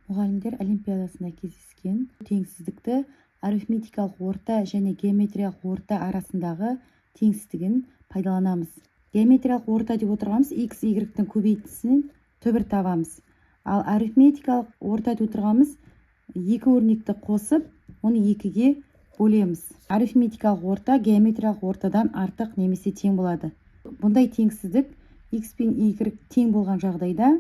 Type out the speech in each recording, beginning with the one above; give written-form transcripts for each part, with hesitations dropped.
Мұғалімдер олимпиадасында кездескен теңсіздікті арифметикалық орта және геометриялық орта арасындағы теңсіздігін пайдаланамыз. Геометриялық орта деп отырғанымыз x, y-тің көбейтісінен түбір табамыз. Ал арифметикалық орта деп отырғанымыз екі өрнекті қосып, оны екіге бөлеміз. Арифметикалық орта геометриялық ортадан артық немесе тең болады. Бұндай теңсіздік x пен y тең болған жағдайда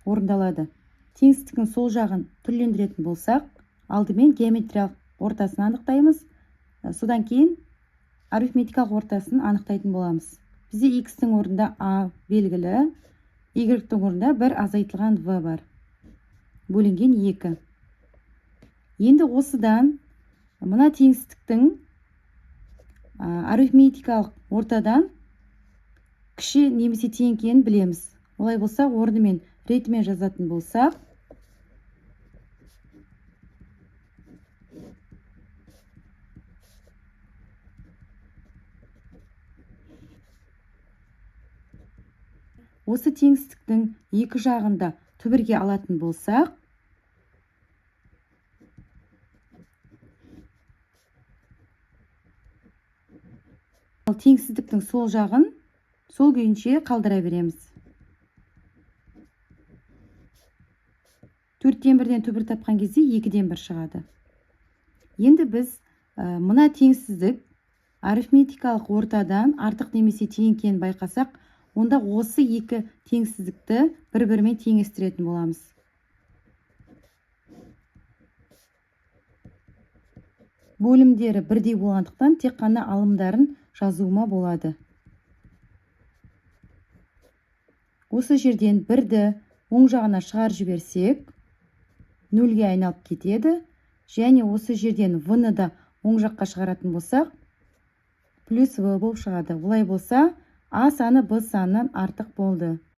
орындалады. Теңсіздіктің сол жағын түрлендіретін болсақ, алдымен геометриялық ортасын анықтаймыз, содан кейін арифметикалық ортасын анықтайтын боламыз. Бізде x-тің орнында a белгілі, y-тің орнында бір азайтылған v бар, бөлінген 2. Енді осыдан мына теңсіздіктің арифметикалық ортадан кіші немесе тең екенін білеміз. Олай болса, орнымен ретімен жазатын болсақ, осы теңсіздіктің екі жағында түбірге алатын болсақ, ал теңсіздіктің сол жағын сол күйінше қалдыра береміз. 4-тен 1-ден түбір тапқан кезде 2-ден 1 шығады. Енді біз мына теңсіздік арифметикалық ортадан артық немесе тең екенін байқасақ, онда осы екі теңсіздікті бір-бірімен теңестіретін боламыз. Бөлімдері бірдей болғандықтан тек қана алымдарын жазуыма болады. Осы жерден 1-ді оң жағына шығарып жіберсек, 0-ге айналып кетеді, және осы жерден v-ны да оң жаққа шығаратын болсақ, плюс v болып шығады. Олай болса, a саны b санынан артық болды.